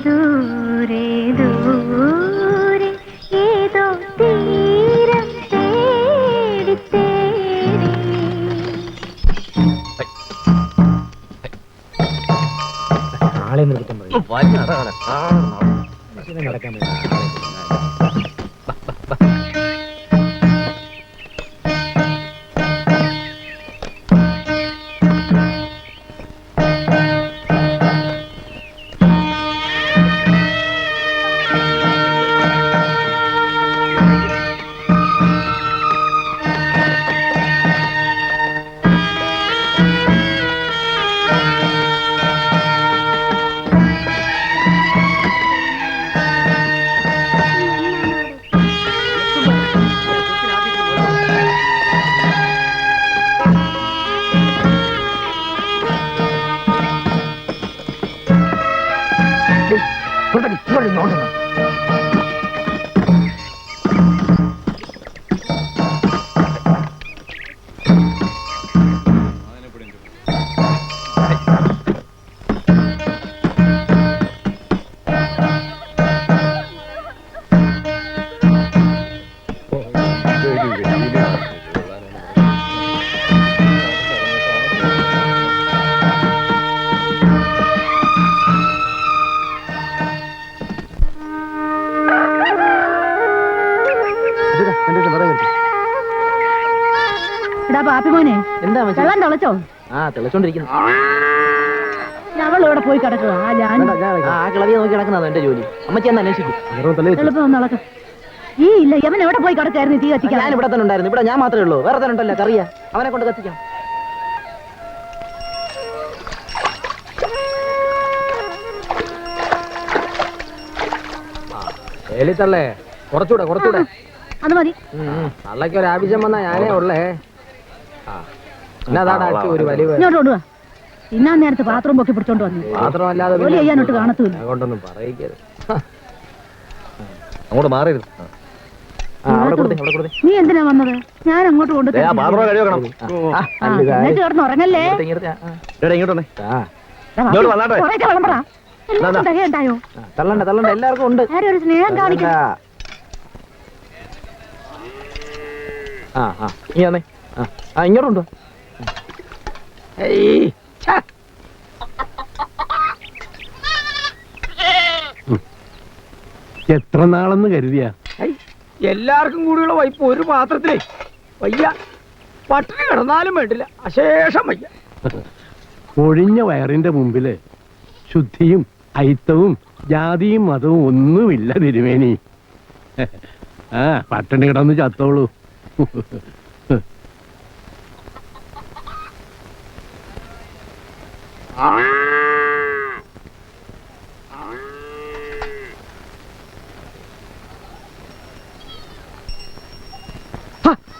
ദൂരെ ദൂരെ ഏതോ തീരം തേടി തേടി. ആളെ നിർത്താൻ നടക്കാൻ പാപ്പിമോനെ എന്താ വെള്ളം തിളച്ചോ? തിളച്ചോണ്ടിരിക്കുന്നു. അവളിവിടെ പോയി കിടക്കുക. കിളവിയെ നോക്കി കിടക്കുന്നതാണ് എന്റെ ജോലി. അമ്മച്ചി എന്ന് അന്വേഷിക്കും. ഈ ഇല്ല അവൻ എവിടെ പോയി കിടക്കായിരുന്നു തീ കത്തിക്കാൻ? ഞാൻ ഇവിടെ തന്നെ ഉണ്ടായിരുന്നു. ഇവിടെ ഞാൻ മാത്രമേ ഉള്ളൂ. വേറെ തന്നെ ഉണ്ടല്ലോ കറിയാ. അവനെ കൊണ്ട് കത്തിക്കാം. എലിത്തള്ളേ കുറച്ചുകൂടെ കുറച്ചുകൂടെ അത് മതി. തള്ളക്ക് ഒരു ആവശ്യം വന്നാ ഞാനേ ഉള്ളേ. ഒരു വലിയ ഇങ്ങോട്ട് തിന്നാൻ നേരത്ത് പാത്രം പൊക്കി പിടിച്ചോണ്ട് വന്നു. പാത്രമല്ലാതെ ജോലി ചെയ്യാനോട്ട് കാണത്തൂല്ല. അതുകൊണ്ടൊന്നും പറയിക്കരുത്. അങ്ങോട്ട് മാറരുത്. നീ എന്തിനാ വന്നത്? ഞാൻ അങ്ങോട്ട് കൊണ്ട് ചേർന്ന് ഉറങ്ങല്ലേ? ഉണ്ടായോ? തള്ളണ്ട തള്ളണ്ട, എല്ലാവർക്കും ഉണ്ട്. ഒരു സ്നേഹം കാണിക്കാം. ഇങ്ങോട്ടുണ്ടോ? എത്ര നാളെന്ന് കരുതിയ എല്ലാവർക്കും കൂടിയുള്ള വൈപ്പ് ഒരു പാത്രത്തിലേ വയ്യ. പട്ടിണി കിടന്നാലും വേണ്ടില്ല, അശേഷം വയ്യ. ഒഴിഞ്ഞ വയറിന്റെ മുമ്പില് ശുദ്ധിയും അയിത്തവും ജാതിയും മതവും ഒന്നുമില്ല തിരുമേനി. പട്ടിണി കിടന്ന് ചത്തോളൂ.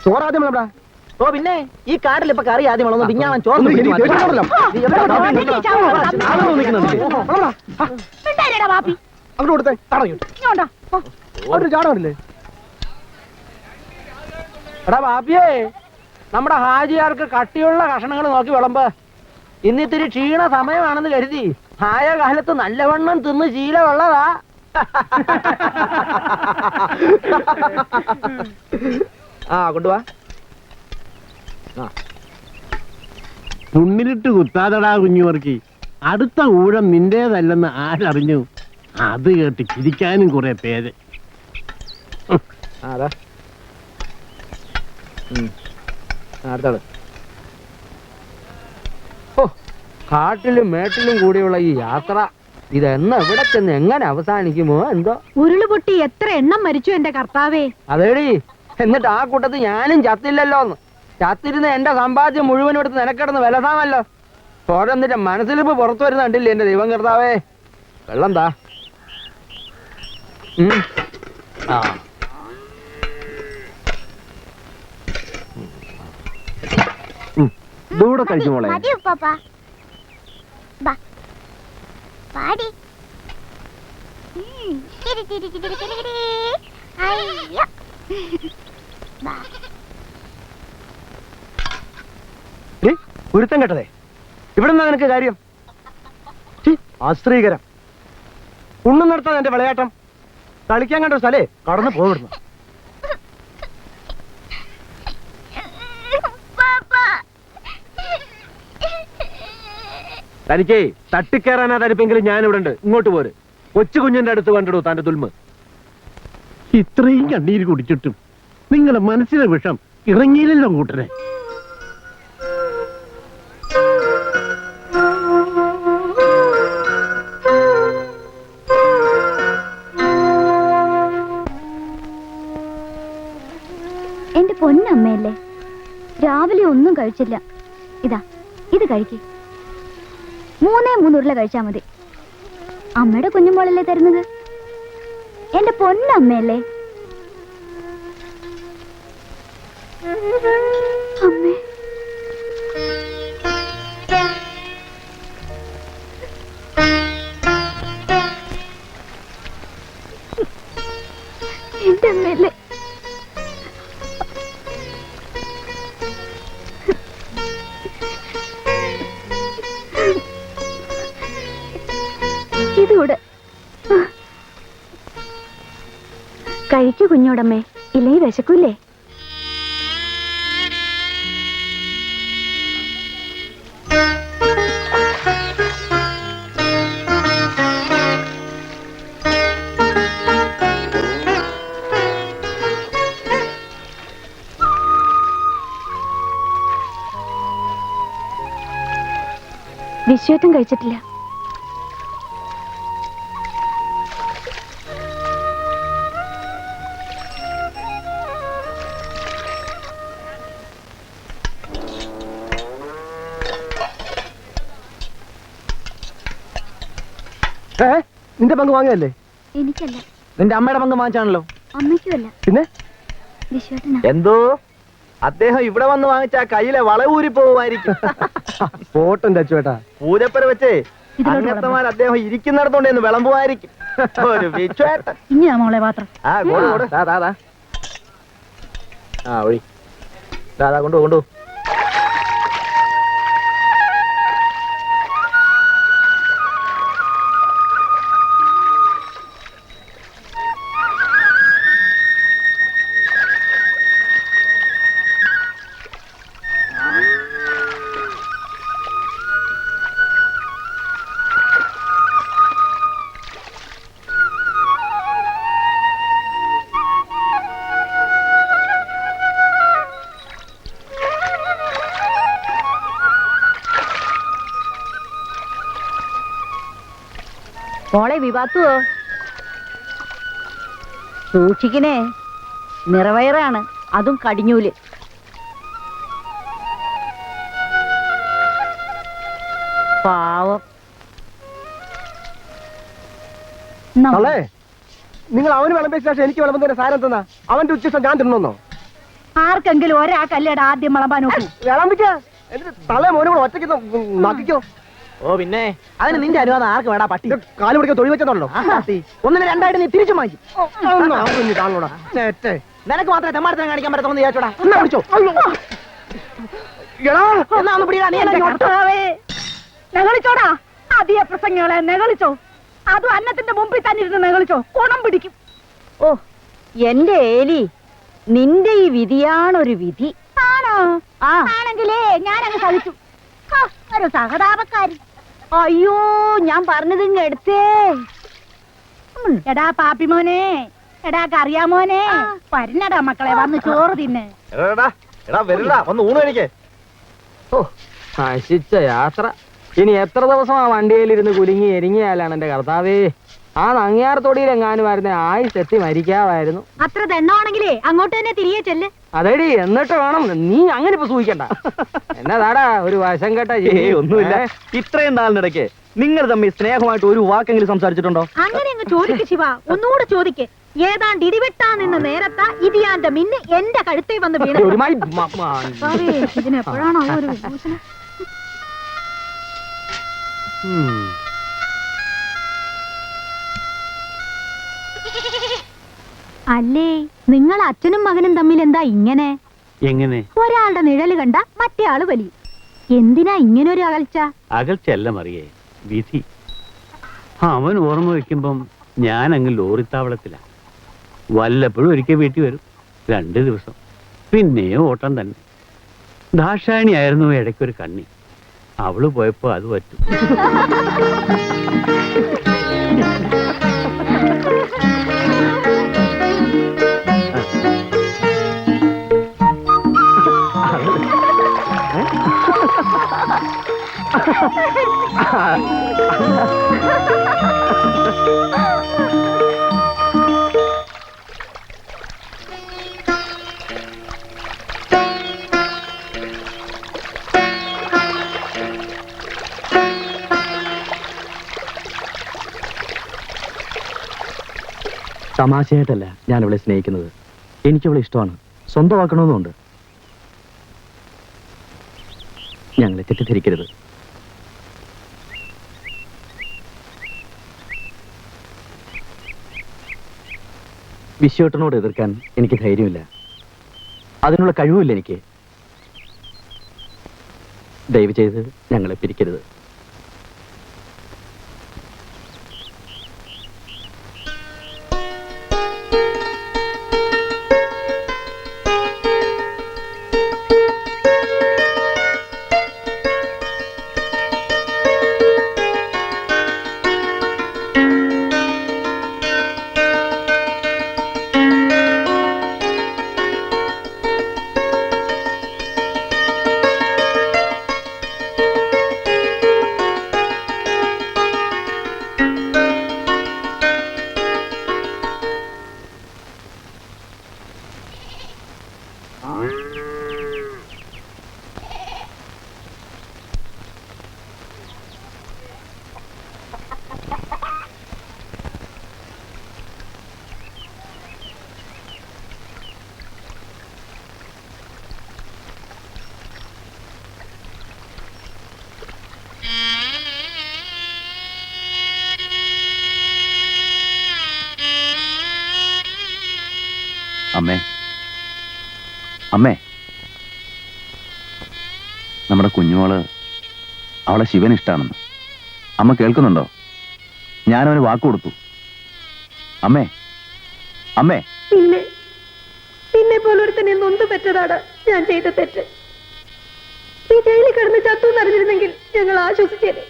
ചോറാദ്യം വേണ. ഓ പിന്നെ ഈ കാട്ടിൽ ഇപ്പൊ കറി ആദ്യം വേണം. പിഞ്ഞാളൻ ചോറ് എടാ ബാപ്പിയേ, നമ്മുടെ ഹാജിയാർക്ക് കട്ടിയുള്ള കഷണങ്ങൾ നോക്കി വിളമ്പ്. ഇന്നിത്തിരി ക്ഷീണ സമയമാണെന്ന് കരുതി ആയ കാലത്ത് നല്ലവണ്ണം തിന്ന് ശീലമുള്ളതാ. കൊണ്ടുവാ. പുണ്ണിലിട്ട് കുത്താതടാ കുഞ്ഞുവർക്കി. അടുത്ത ഊഴം നിന്റേതല്ലെന്ന് ആരറിഞ്ഞു? അത് കേട്ട് ചിരിക്കാനും കുറെ പേര്. കാട്ടിലും മേട്ടിലും കൂടിയുള്ള ഈ യാത്ര ഇതെന്ന് എവിടെ ചെന്ന് എങ്ങനെ അവസാനിക്കുമോ എന്തോ. ഉരുളുപൊട്ടി എത്ര എണ്ണം മരിച്ചു എന്റെ കർത്താവേ. അതേടി, എന്നിട്ട് ആ കൂട്ടത്തിൽ ഞാനും ചത്തില്ലല്ലോന്ന്. ചത്തിരുന്ന് എന്റെ സമ്പാദ്യം മുഴുവനും എടുത്ത് നിനക്കിടന്ന് വിലസാമല്ലോ. ഓരോന്നിന്റെ മനസ്സിലിപ്പ് പുറത്തു വരുന്ന കണ്ടില്ലേ എന്റെ ദൈവം കർത്താവേ. വെള്ളം താ. ഇതൂടെ കഴിച്ചു മോളെ. ഒരുത്തം കേട്ടതേ. ഇവിടെ നിന്നാ നിനക്ക് കാര്യം? ആശ്രീകരം. ഉണ്ണു നടത്താൻ എന്റെ വിളയാട്ടം. കളിക്കാൻ കണ്ട സ്ഥലേ കടന്നു പോകരുന്നു. തനിക്കേ തട്ടിക്കയറാനാ തനിപ്പെങ്കിലും ഞാനിവിടെ ഉണ്ട്. ഇങ്ങോട്ട് പോര്. കൊച്ചു കുഞ്ഞിന്റെ അടുത്ത് കണ്ടിടൂ തന്റെ തുൽമ്. ഇത്രയും കണ്ണീര് കുടിച്ചിട്ടും നിങ്ങളെ മനസ്സിലെ വിഷം ഇറങ്ങിയില്ലല്ലോ കൂട്ടനെ. എന്റെ പൊന്നമ്മയല്ലേ, രാവിലെ ഒന്നും കഴിച്ചില്ല. ഇതാ ഇത് കഴിക്ക്. 3 ഉരുള കഴിച്ചാ മതി. അമ്മയുടെ കുഞ്ഞുമോളല്ലേ തരുന്നത്. എന്റെ പൊന്നമ്മയല്ലേ. അമ്മേ, എന്റെ അമ്മയല്ലേ. ഇതൂടെ കഴിക്കൂ കുഞ്ഞോടമ്മേ, ഇല്ലേ വിശക്കൂല്ലേ? വിശ്വത്തും കഴിച്ചിട്ടില്ല. നിന്റെ പങ്ക് വാങ്ങിയല്ലേ? എനിക്കല്ല, നിന്റെ അമ്മയുടെ പങ്ക് വാങ്ങിച്ചാണല്ലോ. അമ്മയ്ക്കുമല്ല, പിന്നെ വിശ്വത്തിനാ. എന്തോ അദ്ദേഹം ഇവിടെ വന്ന് വാങ്ങിച്ച കയ്യിലെ വളവൂരി പോവുമായിരിക്കും. പോട്ടും തച്ചുവേട്ടാ. പൂജപ്പര വെച്ചേ അങ്ങത്തമാർ അദ്ദേഹം ഇരിക്കുന്നിടത്തോണ്ടെന്ന് വിളമ്പുമായിരിക്കും. ഒരു വിശ്വേട്ടൻ. ഇനിയാ മോളെ പാത്രം. ഒഴി കൊണ്ടു കൊണ്ടു. മോളെ വിവാത്തുവോ? സൂക്ഷിക്കണേ, നിറവയറാണ്, അതും കടിഞ്ഞൂല്. പാവം. നിങ്ങൾ അവന് വിളമ്പിയ ശേഷം എനിക്ക് വിളമ്പുന്നതിന്റെ സാരം തന്നാ അവന്റെ ഉച്ചിഷ്ടം ഞാൻ തിന്നോ? ആർക്കെങ്കിലും ഒരാൾക്കല്ലേടാ ആദ്യം വിളമ്പാൻ നോക്കൂ. വിളമ്പിക്ക തലേ മോനെ കൂടെ ഒറ്റയ്ക്ക് നക്കിക്കോ. ഓ പിന്നെ അതിന് നിന്റെ അനുവാദം ആർക്ക് വേടാ? പട്ടി കാല് പിടിക്കാൻ തൊഴിൽ വെച്ചതല്ലോ. 1 2 നീ തിരിച്ചു വാങ്ങിക്കും. നിനക്ക് മാത്രമേ തെമ്മാടത്തിനെ കാണിക്കാൻ പറ്റത്തുള്ളൂ വിചാരിച്ചോടാ. എന്നാ ഒന്ന് പിടിയാ. നീ നെകളിച്ചോടാ, അധിക പ്രസംഗങ്ങളെ നെകളിച്ചോ. അതും അന്നത്തിന്റെ മുമ്പിൽ തന്നെ ഇരുന്ന് നെകളിച്ചോ, കുണം പിടിക്കും. ഓ എന്റെ ഏലി, നിന്റെ ഈ വിധിയാണൊരു വിധി. ആണോ? ആണെങ്കിലേ ഞാനങ്ങ് സഹിച്ചു. ഒരു സഹതാപക്കാരി. അയ്യോ, ഞാൻ പറഞ്ഞത് എടുത്തേ. എടാ പാപ്പിമോനെ, എടാ കറിയാമോനെ, പരുന്നടാ മക്കളെ, വന്ന് ചോറ് തിന്നെ. ഊണ് കഴിക്കേ. ഓ നശിച്ച യാത്ര. ഇനി എത്ര ദിവസം ആ വണ്ടിയിലിരുന്ന് കുലുങ്ങി എരിങ്ങിയാലാണ് എന്റെ കർത്താവേ. ആ നങ്ങിയാർതൊടിയിലെങ്ങാനുമായിരുന്നെ ആയുസെത്തി മരിക്കാവായിരുന്നു. അത്ര ദണ്ണമാണെങ്കിലേ അങ്ങോട്ട് തന്നെ തിരികെ ചെല്ല്. അതെടി, എന്നിട്ട് വേണം. നീ അങ്ങനെ ഇപ്പൊ സൂഹിക്കണ്ട. എന്നതാടാ ഒരു വശം കേട്ട? ഒന്നുമില്ല. ഇത്രയും നാളിനിടയ്ക്ക് നിങ്ങൾ തമ്മിൽ സ്നേഹമായിട്ട് ഒരു വാക്കെങ്കിലും സംസാരിച്ചിട്ടുണ്ടോ? അങ്ങനെ അങ്ങ് ചോദിക്ക് ശിവ, ഒന്നുകൂടെ ചോദിക്ക്. ഏതാണ്ട് ഇടിവെട്ടാ നിന്ന് നേരത്താ ഇതിയാന്റെ മിന്ന് എന്റെ കഴുത്തേ വന്ന് വീണു. ഇതിനെപ്പോഴാണോ ഒരു വിഭൂഷണം? അല്ലേ, നിങ്ങൾ അച്ഛനും മകനും തമ്മിൽ എന്താ ഇങ്ങനെ? എങ്ങനെ? ഒരാളുടെ നിഴല് കണ്ട മറ്റേ ആള് വലിയും. എന്തിനാ ഇങ്ങനെ ഒരു അകൽച്ച? അകൽച്ചല്ല മറിയേ, വിധി. അവൻ ഓർമ്മ വെക്കുമ്പം ഞാൻ അങ്ങ് ലോറിത്താവളത്തിലാണ്. വല്ലപ്പോഴും ഒരിക്കൽ വീട്ടിൽ വരും, 2 ദിവസം, പിന്നെയും ഓട്ടം തന്നെ. ദാക്ഷായണിയായിരുന്നു ഇടയ്ക്കൊരു കണ്ണി. അവള് പോയപ്പോ അത് പറ്റും. തമാശയായിട്ടല്ല ഞാൻ അവളെ സ്നേഹിക്കുന്നത്. എനിക്കവളെ ഇഷ്ടമാണ്, സ്വന്തമാക്കണമെന്നുണ്ട്. ഞങ്ങളെ തെറ്റിദ്ധരിക്കരുത്. വിശ്വേട്ടനോട് എതിർക്കാൻ എനിക്ക് ധൈര്യമില്ല, അതിനുള്ള കഴിവുമില്ല എനിക്ക്. ദയവ് ചെയ്ത് ഞങ്ങളെ പിരിക്കരുത്. അമ്മേ, അമ്മേ, നമ്മുടെ കുഞ്ഞുമോള് അവളെ ശിവൻ ഇഷ്ടാണെന്ന് അമ്മ കേൾക്കുന്നുണ്ടോ? ഞാനവന് വാക്ക് കൊടുത്തു. അമ്മേ, അമ്മേ. പിന്നെ പോലൊരുത്തനെ നൊന്തു പറ്റതാണ് ഞാൻ ചെയ്ത തെറ്റ്. ഈ ജയിലിൽ കിടന്ന് ചത്തു എന്നറിഞ്ഞിരുന്നെങ്കിൽ ഞങ്ങൾ ആശ്വസിച്ചേനെ.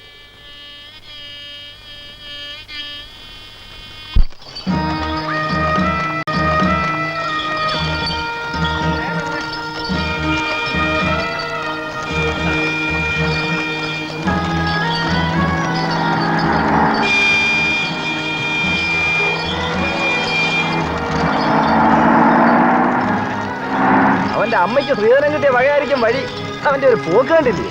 അവന്റെ അമ്മയ്ക്ക് സ്ത്രീധനം കിട്ടിയ വകയായിരിക്കും വഴി. അവന്റെ ഒരു പോക്ക് കണ്ടില്ലേ?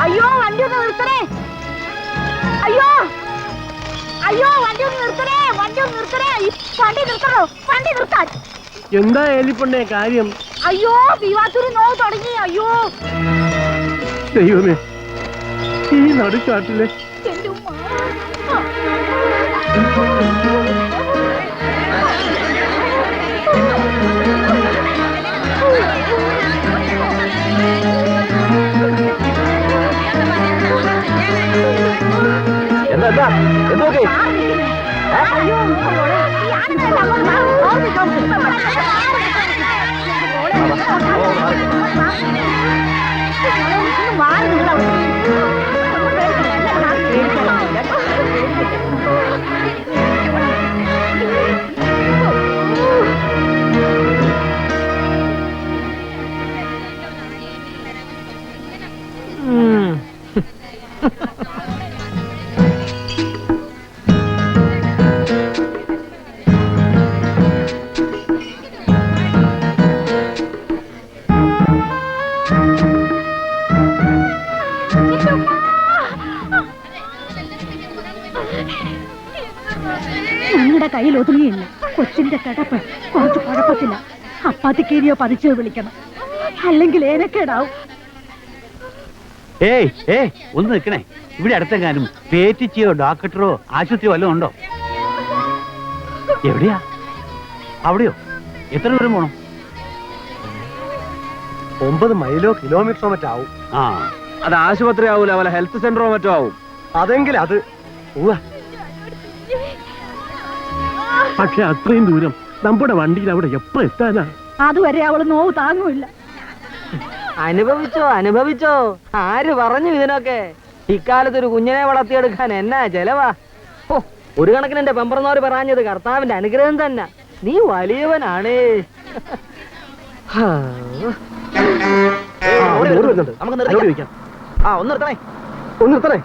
അയ്യോ വണ്ടി ഒന്ന് നിർത്തണേ, അയ്യോ അയ്യോ വണ്ടി ഒന്ന് നിർത്തണേ, വണ്ടി ഒന്ന് നിർത്തണേ, വണ്ടി നിർത്തണോ, വണ്ടി നിർത്താൻ. എന്താ എലിപ്പണ്ണേ കാര്യം? അയ്യോ വിവാസൂര് നോവ് തുടങ്ങി. അയ്യോ ദൈവമേ, ഈ നടുക്കാട്ടിലെ എന്റെ ഉമ്മ. എന്താ എന്തൊക്കെ? അയ്യോ ഞങ്ങളുടെ കയ്യിൽ ഒതുങ്ങിയില്ല. കൊച്ചിന്റെ കിടപ്പ് കുറച്ച് കുഴപ്പത്തില്ല. പതിക്കേരിയോ പതിച്ചോ വിളിക്കണം, അല്ലെങ്കിൽ ഏനക്കേടാവും. ഏയ് ഏയ് ഒന്ന് നിൽക്കണേ. ഇവിടെ അടുത്തെങ്ങാനും പേറ്റിച്ചിയോ ഡോക്ടറോ ആശുപത്രിയോ വല്ലതും ഉണ്ടോ? എവിടെയാ? അവിടെയോ? എത്ര ദൂരം പോണം? 9 മൈലോ കിലോമീറ്ററോ മറ്റാവും. ആ, അത് ആശുപത്രി ആവൂല, വല്ല ഹെൽത്ത് സെന്ററോ മറ്റോ ആവും. അതെങ്കിൽ അത് പക്ഷെ അത്രയും ദൂരം നമ്മുടെ വണ്ടിയിൽ അവിടെ എപ്പോ എത്താനാ? അതുവരെ അവള് നോവ് താങ്ങൂല്ല. അനുഭവിച്ചോ അനുഭവിച്ചോ. ആര് പറഞ്ഞു ഇതിനൊക്കെ? ഇക്കാലത്ത് ഒരു കുഞ്ഞിനെ വളർത്തിയെടുക്കാൻ എന്നാ ചെലവാ. ഒരു കണക്കിന് എന്റെ പെമ്പറന്നോര് പറഞ്ഞത് കർത്താവിന്റെ അനുഗ്രഹം തന്നെ. നീ വലിയവനാണേ. ഒന്ന് നിർത്തണേ.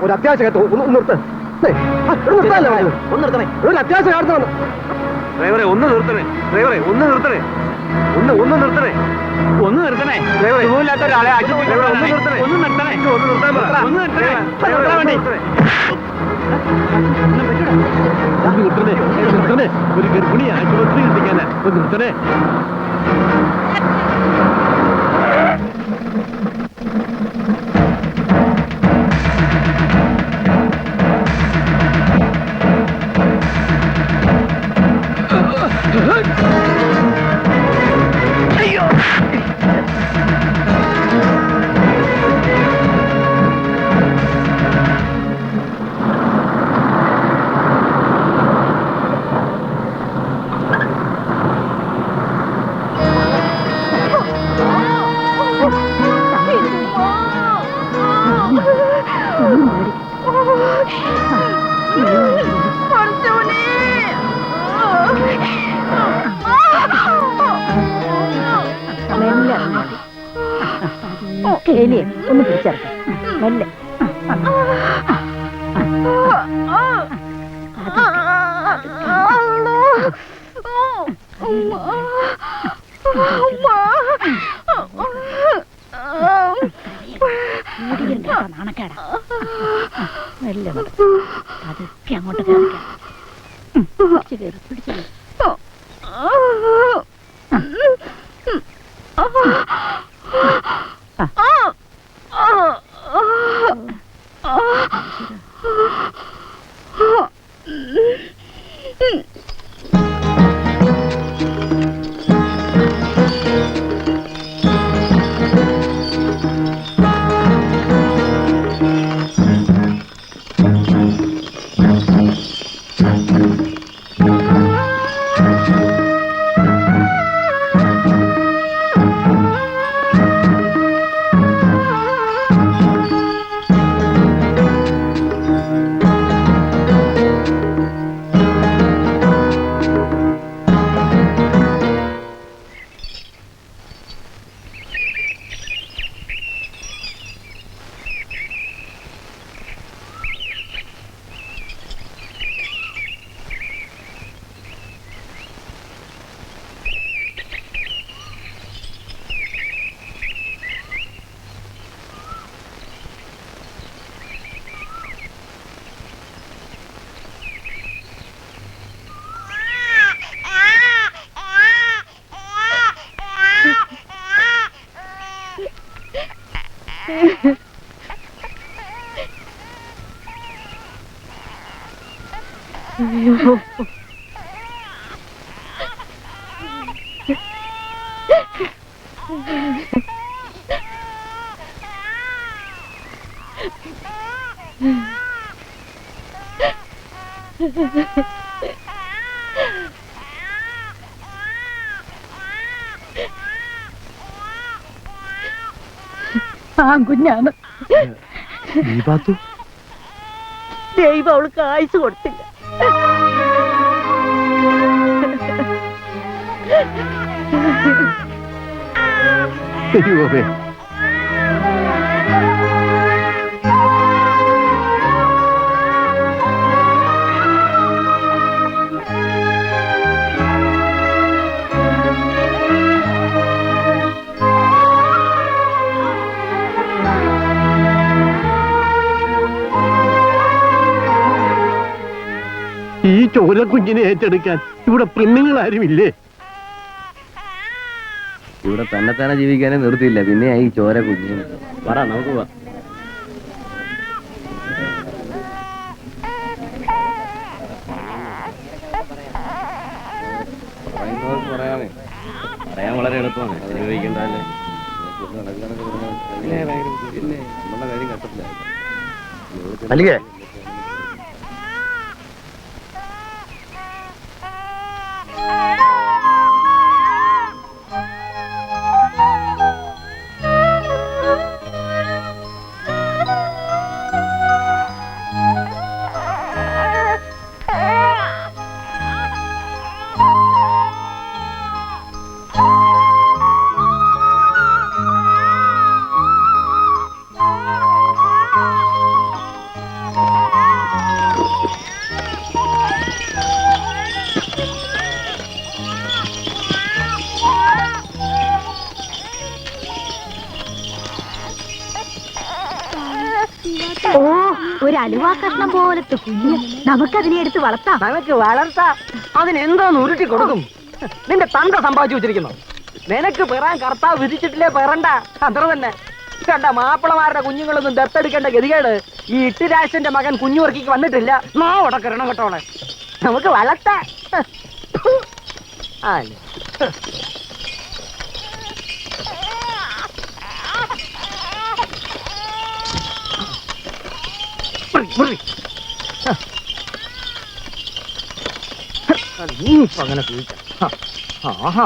ഒരു അത്യാവശ്യം കേട്ടോ. ഒന്ന് നിർത്തണേ. ഒരു അത്യാവശ്യം കാണുന്നു. ഡ്രൈവറെ ഒന്ന് നിർത്തണേ. ഡ്രൈവറെ ഒന്ന് നിർത്തണേ. ഒന്ന് നിർത്തണേ. ഒന്ന് നിർത്തണേ. സുഖമില്ലാത്ത ഒരാളെ ആശുപത്രി ഒന്ന് നിർത്തണേ. ഒന്ന് നിർത്തണേ. ഒന്ന് നിർത്തണേ. നിർത്തണേ. ഒരു ഗർഭിണി ആശുപത്രി എത്തിക്കാനാ. നിർത്തണേ. എലിയെ ഒന്ന് പിടിച്ചെടുക്കാം. മെല്ലെ. നാണക്കേടാ. മെല്ലെ അതൊക്കെ അങ്ങോട്ട് കേറിക്കാം. പിടിച്ചു കയറി പിടിച്ചു കയറി. ആ കുഞ്ഞാണ്. ദൈവം അവൾക്ക് ആയുസ് കൊടുത്തില്ല. ദൈവമേ, ഈ ചോര കുഞ്ഞിനെ ഏറ്റെടുക്കാൻ ഇവിടെ പെണ്ണുങ്ങൾ ആരുമില്ലേ? ഇവിടെ തന്നെ ജീവിക്കാനേ നിർത്തിയില്ല, പിന്നെ ഈ ചോര കുഞ്ഞിന്. പറ നമുക്ക് പോവാം. പറയാൻ വളരെ എളുപ്പമാണ്, ഉപയോഗിക്കണ്ടല്ലേ. മല്ലികേ, ഓ, ഒരു അലുവാ കഷ്ണം പോലത്തെ കുഞ്ഞ്. നമുക്കതിനെ എടുത്ത് വളർത്താം. നമുക്ക് വളർത്താം. അതിനെന്തോന്ന് ഉരുട്ടി കൊടുക്കും? നിന്റെ തന്ത സമ്പാദിച്ചു വെച്ചിരിക്കുന്നു. നിനക്ക് പെറാൻ കർത്താവ് വിധിച്ചിട്ടില്ലേ, പെറണ്ട. അത്ര തന്നെ. കണ്ട മാപ്പിളമാരുടെ കുഞ്ഞുങ്ങളൊന്നും ദത്തെടുക്കേണ്ട ഗതികേട് ഈ ഇട്ടുരാശന്റെ മകൻ കുഞ്ഞുവർക്കിക്ക് വന്നിട്ടില്ല. നാ ഉടക്കരണം കേട്ടോളെ. നമുക്ക് വളർത്താം. ആ നീ ഇപ്പൊ അങ്ങനെ ചോദിക്കാം. ആഹാ